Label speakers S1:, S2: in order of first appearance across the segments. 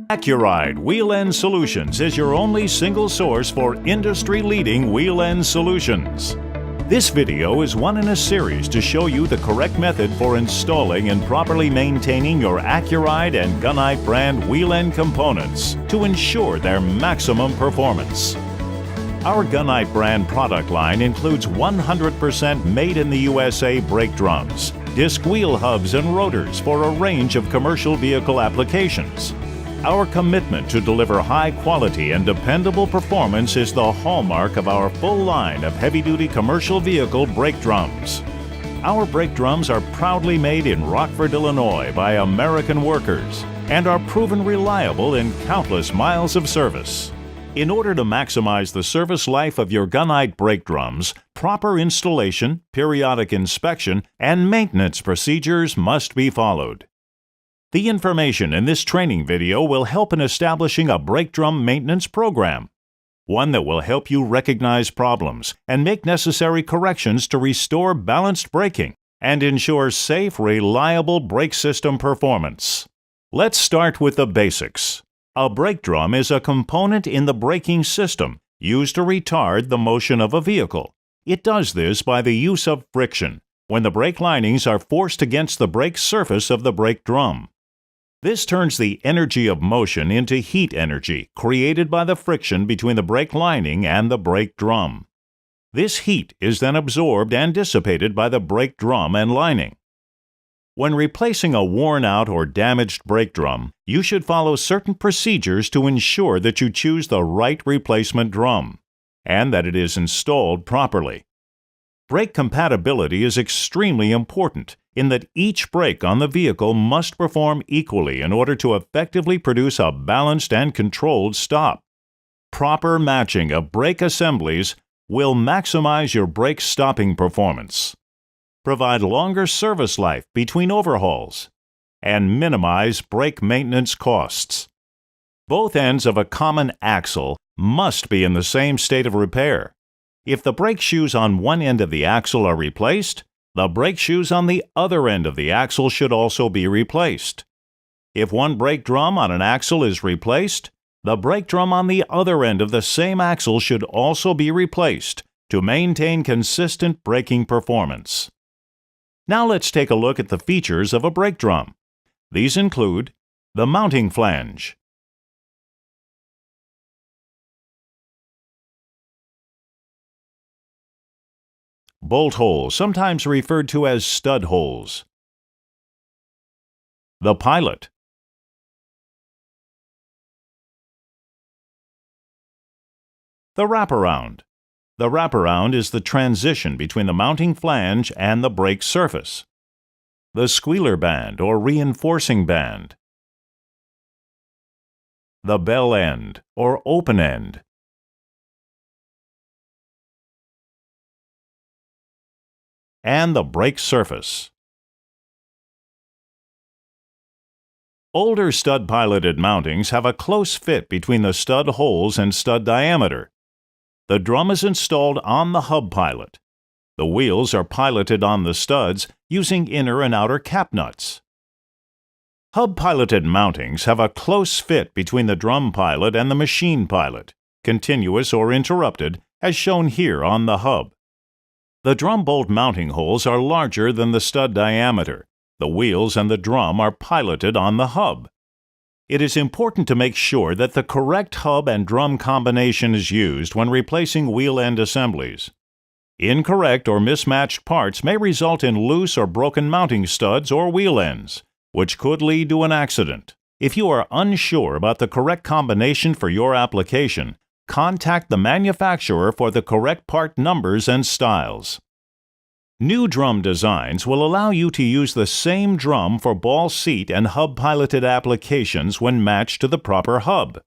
S1: Accuride Wheel End Solutions is your only single source for industry-leading wheel end solutions. This video is one in a series to show you the correct method for installing and properly maintaining your Accuride and Gunite brand wheel end components to ensure their maximum performance. Our Gunite brand product line includes 100% made in the USA brake drums, disc wheel hubs and rotors for a range of commercial vehicle applications. Our commitment to deliver high quality and dependable performance is the hallmark of our full line of heavy-duty commercial vehicle brake drums. Our brake drums are proudly made in Rockford, Illinois by American workers and are proven reliable in countless miles of service. In order to maximize the service life of your Gunite brake drums, proper installation, periodic inspection, and maintenance procedures must be followed. The information in this training video will help in establishing a brake drum maintenance program, one that will help you recognize problems and make necessary corrections to restore balanced braking and ensure safe, reliable brake system performance. Let's start with the basics. A brake drum is a component in the braking system used to retard the motion of a vehicle. It does this by the use of friction, when the brake linings are forced against the brake surface of the brake drum. This turns the energy of motion into heat energy created by the friction between the brake lining and the brake drum. This heat is then absorbed and dissipated by the brake drum and lining. When replacing a worn-out or damaged brake drum, you should follow certain procedures to ensure that you choose the right replacement drum and that it is installed properly. Brake compatibility is extremely important in that each brake on the vehicle must perform equally in order to effectively produce a balanced and controlled stop. Proper matching of brake assemblies will maximize your brake stopping performance, provide longer service life between overhauls, and minimize brake maintenance costs. Both ends of a common axle must be in the same state of repair. If the brake shoes on one end of the axle are replaced, the brake shoes on the other end of the axle should also be replaced. If one brake drum on an axle is replaced, the brake drum on the other end of the same axle should also be replaced to maintain consistent braking performance. Now let's take a look at the features of a brake drum. These include the mounting flange, bolt holes, sometimes referred to as stud holes, the pilot, the wraparound. The wraparound is the transition between the mounting flange and the brake surface, the squealer band or reinforcing band, the bell end or open end, and the brake surface. Older stud-piloted mountings have a close fit between the stud holes and stud diameter. The drum is installed on the hub pilot. The wheels are piloted on the studs using inner and outer cap nuts. Hub-piloted mountings have a close fit between the drum pilot and the machine pilot, continuous or interrupted, as shown here on the hub. The drum bolt mounting holes are larger than the stud diameter. The wheels and the drum are piloted on the hub. It is important to make sure that the correct hub and drum combination is used when replacing wheel end assemblies. Incorrect or mismatched parts may result in loose or broken mounting studs or wheel ends, which could lead to an accident. If you are unsure about the correct combination for your application, contact the manufacturer for the correct part numbers and styles. New drum designs will allow you to use the same drum for ball seat and hub-piloted applications when matched to the proper hub.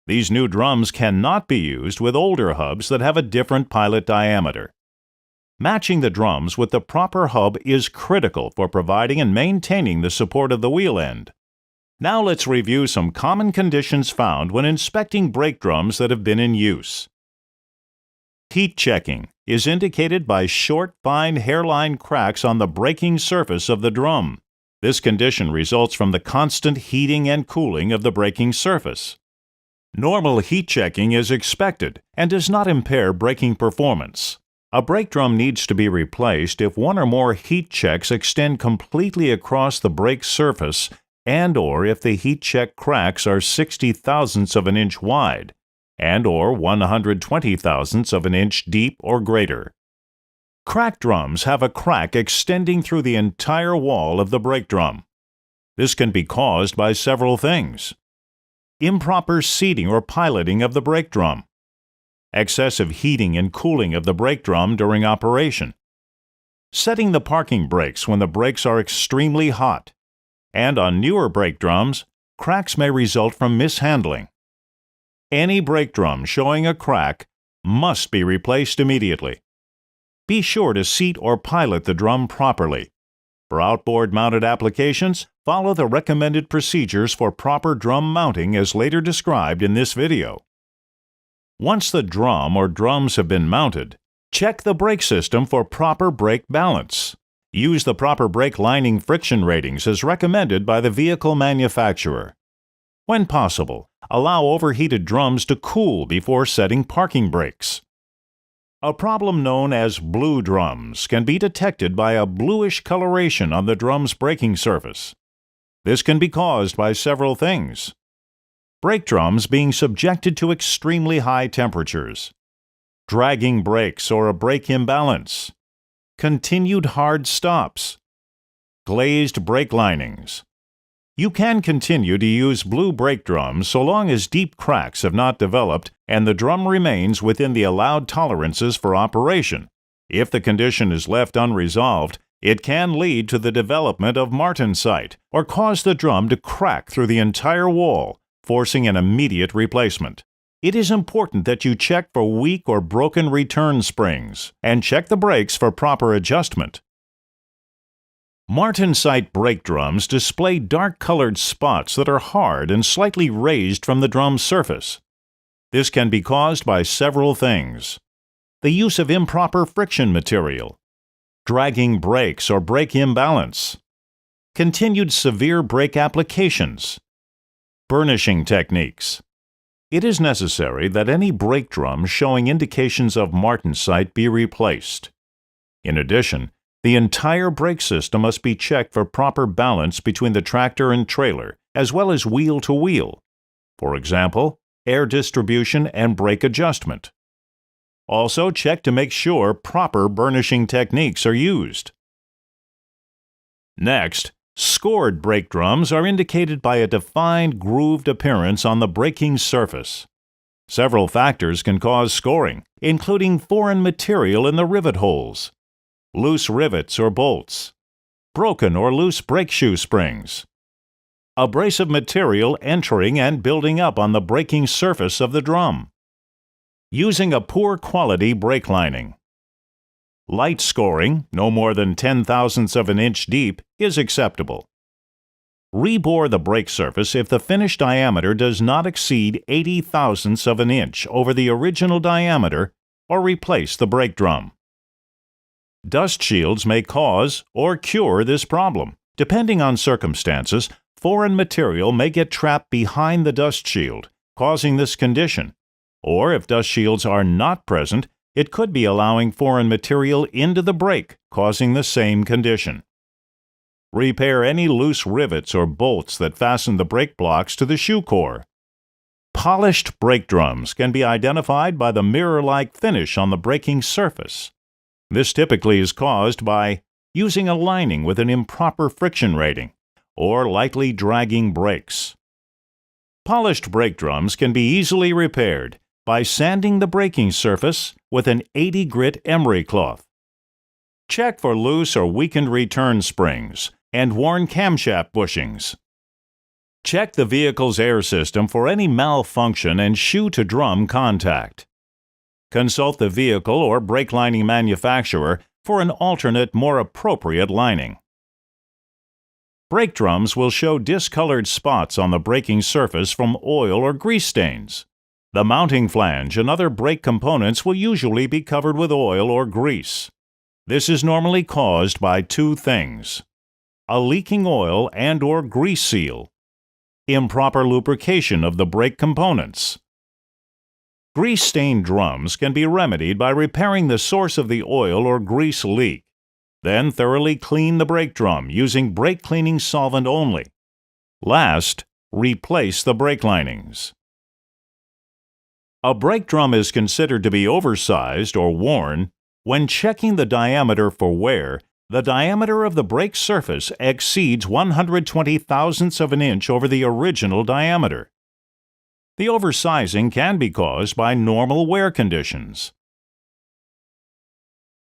S1: These new drums cannot be used with older hubs that have a different pilot diameter. Matching the drums with the proper hub is critical for providing and maintaining the support of the wheel end. Now let's review some common conditions found when inspecting brake drums that have been in use. Heat checking is indicated by short, fine hairline cracks on the braking surface of the drum. This condition results from the constant heating and cooling of the braking surface. Normal heat checking is expected and does not impair braking performance. A brake drum needs to be replaced if one or more heat checks extend completely across the brake surface and/or if the heat check cracks are 60 thousandths of an inch wide and/or 120 thousandths of an inch deep or greater. Cracked drums have a crack extending through the entire wall of the brake drum. This can be caused by several things: improper seating or piloting of the brake drum, excessive heating and cooling of the brake drum during operation, setting the parking brakes when the brakes are extremely hot, and on newer brake drums, cracks may result from mishandling. Any brake drum showing a crack must be replaced immediately. Be sure to seat or pilot the drum properly. For outboard-mounted applications, follow the recommended procedures for proper drum mounting as later described in this video. Once the drum or drums have been mounted, check the brake system for proper brake balance. Use the proper brake lining friction ratings as recommended by the vehicle manufacturer. When possible, allow overheated drums to cool before setting parking brakes. A problem known as blue drums can be detected by a bluish coloration on the drum's braking surface. This can be caused by several things: brake drums being subjected to extremely high temperatures, dragging brakes or a brake imbalance, continued hard stops, glazed brake linings. You can continue to use blue brake drums so long as deep cracks have not developed and the drum remains within the allowed tolerances for operation. If the condition is left unresolved, it can lead to the development of martensite or cause the drum to crack through the entire wall, forcing an immediate replacement. It is important that you check for weak or broken return springs and check the brakes for proper adjustment. Martensite brake drums display dark-colored spots that are hard and slightly raised from the drum's surface. This can be caused by several things: the use of improper friction material, dragging brakes or brake imbalance, continued severe brake applications, burnishing techniques. It is necessary that any brake drum showing indications of martensite be replaced. In addition, the entire brake system must be checked for proper balance between the tractor and trailer, as well as wheel-to-wheel. For example, air distribution and brake adjustment. Also, check to make sure proper burnishing techniques are used. Next, scored brake drums are indicated by a defined grooved appearance on the braking surface. Several factors can cause scoring, including foreign material in the rivet holes, loose rivets or bolts, broken or loose brake shoe springs, abrasive material entering and building up on the braking surface of the drum, using a poor quality brake lining. Light scoring, no more than 10 thousandths of an inch deep, is acceptable. Rebore the brake surface if the finished diameter does not exceed 80 thousandths of an inch over the original diameter, or replace the brake drum. Dust shields may cause or cure this problem. Depending on circumstances, foreign material may get trapped behind the dust shield, causing this condition. Or if dust shields are not present, it could be allowing foreign material into the brake, causing the same condition. Repair any loose rivets or bolts that fasten the brake blocks to the shoe core. Polished brake drums can be identified by the mirror-like finish on the braking surface. This typically is caused by using a lining with an improper friction rating or lightly dragging brakes. Polished brake drums can be easily repaired by sanding the braking surface with an 80 grit emery cloth. Check for loose or weakened return springs and worn camshaft bushings. Check the vehicle's air system for any malfunction and shoe-to-drum contact. Consult the vehicle or brake lining manufacturer for an alternate, more appropriate lining. Brake drums will show discolored spots on the braking surface from oil or grease stains. The mounting flange and other brake components will usually be covered with oil or grease. This is normally caused by two things: a leaking oil and/or grease seal, improper lubrication of the brake components. Grease-stained drums can be remedied by repairing the source of the oil or grease leak. Then thoroughly clean the brake drum using brake cleaning solvent only. Last, replace the brake linings. A brake drum is considered to be oversized or worn when checking the diameter for wear. The diameter of the brake surface exceeds 120 thousandths of an inch over the original diameter. The oversizing can be caused by normal wear conditions.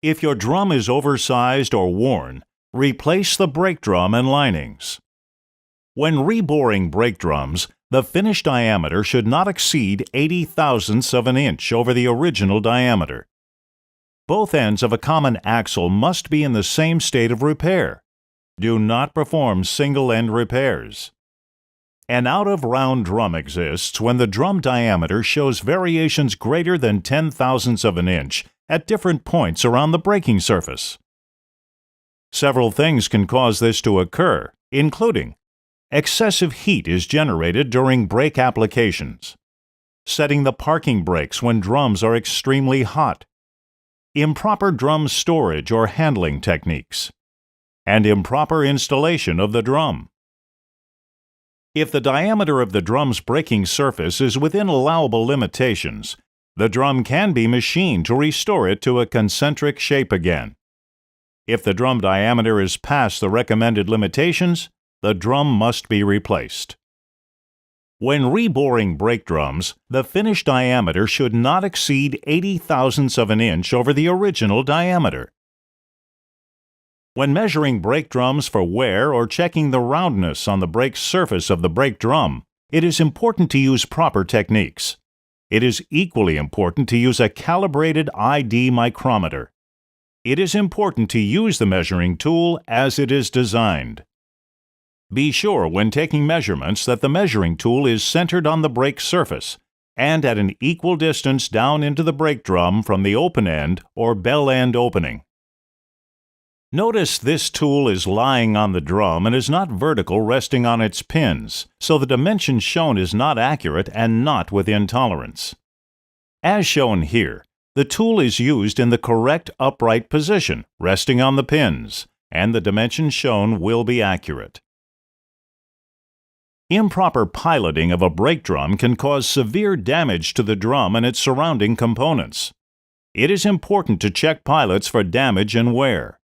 S1: If your drum is oversized or worn, replace the brake drum and linings. When reboring brake drums, the finished diameter should not exceed 80 thousandths of an inch over the original diameter. Both ends of a common axle must be in the same state of repair. Do not perform single-end repairs. An out-of-round drum exists when the drum diameter shows variations greater than 10 thousandths of an inch at different points around the braking surface. Several things can cause this to occur, including excessive heat is generated during brake applications, setting the parking brakes when drums are extremely hot, improper drum storage or handling techniques, and improper installation of the drum. If the diameter of the drum's braking surface is within allowable limitations, the drum can be machined to restore it to a concentric shape again. If the drum diameter is past the recommended limitations, the drum must be replaced. When reboring brake drums, the finished diameter should not exceed 80 thousandths of an inch over the original diameter. When measuring brake drums for wear or checking the roundness on the brake surface of the brake drum, it is important to use proper techniques. It is equally important to use a calibrated ID micrometer. It is important to use the measuring tool as it is designed. Be sure when taking measurements that the measuring tool is centered on the brake surface and at an equal distance down into the brake drum from the open end or bell end opening. Notice this tool is lying on the drum and is not vertical, resting on its pins, so the dimension shown is not accurate and not within tolerance. As shown here, the tool is used in the correct upright position, resting on the pins, and the dimension shown will be accurate. Improper piloting of a brake drum can cause severe damage to the drum and its surrounding components. It is important to check pilots for damage and wear.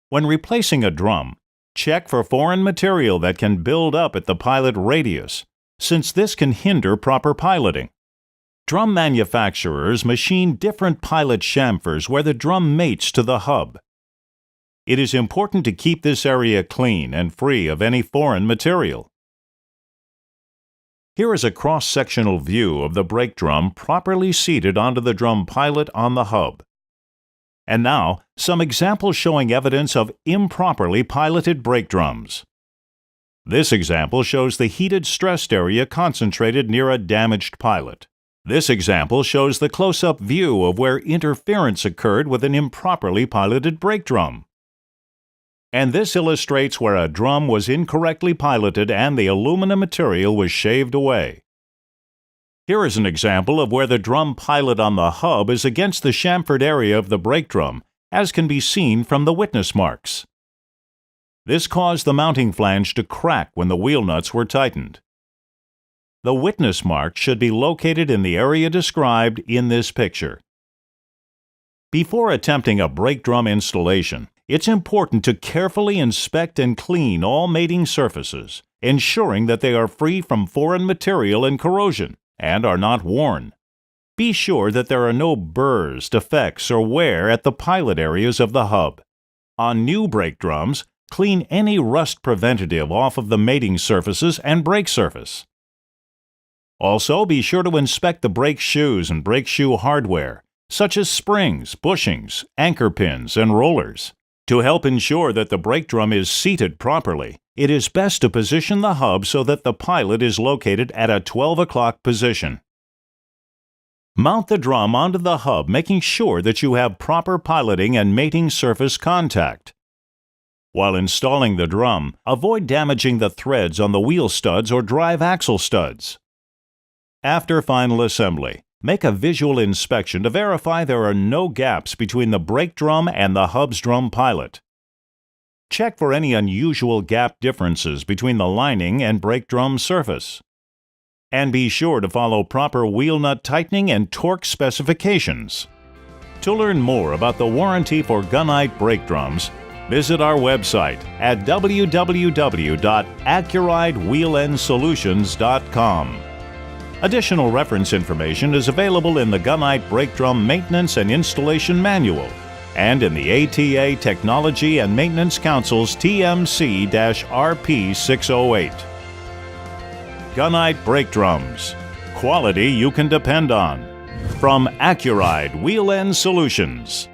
S1: When replacing a drum, check for foreign material that can build up at the pilot radius, since this can hinder proper piloting. Drum manufacturers machine different pilot chamfers where the drum mates to the hub. It is important to keep this area clean and free of any foreign material. Here is a cross-sectional view of the brake drum properly seated onto the drum pilot on the hub. And now, some examples showing evidence of improperly piloted brake drums. This example shows the heated stressed area concentrated near a damaged pilot. This example shows the close-up view of where interference occurred with an improperly piloted brake drum. And this illustrates where a drum was incorrectly piloted and the aluminum material was shaved away. Here is an example of where the drum pilot on the hub is against the chamfered area of the brake drum, as can be seen from the witness marks. This caused the mounting flange to crack when the wheel nuts were tightened. The witness mark should be located in the area described in this picture. Before attempting a brake drum installation, it's important to carefully inspect and clean all mating surfaces, ensuring that they are free from foreign material and corrosion, and are not worn. Be sure that there are no burrs, defects, or wear at the pilot areas of the hub. On new brake drums, clean any rust preventative off of the mating surfaces and brake surface. Also, be sure to inspect the brake shoes and brake shoe hardware, such as springs, bushings, anchor pins, and rollers. To help ensure that the brake drum is seated properly, it is best to position the hub so that the pilot is located at a 12 o'clock position. Mount the drum onto the hub, making sure that you have proper piloting and mating surface contact. While installing the drum, avoid damaging the threads on the wheel studs or drive axle studs. After final assembly, make a visual inspection to verify there are no gaps between the brake drum and the hub's drum pilot. Check for any unusual gap differences between the lining and brake drum surface. And be sure to follow proper wheel nut tightening and torque specifications. To learn more about the warranty for Gunite brake drums, visit our website at www.accuridewheelendsolutions.com. Additional reference information is available in the Gunite Brake Drum Maintenance and Installation Manual and in the ATA Technology and Maintenance Council's TMC-RP 608. Gunite Brake Drums. Quality you can depend on. From Accuride Wheel End Solutions.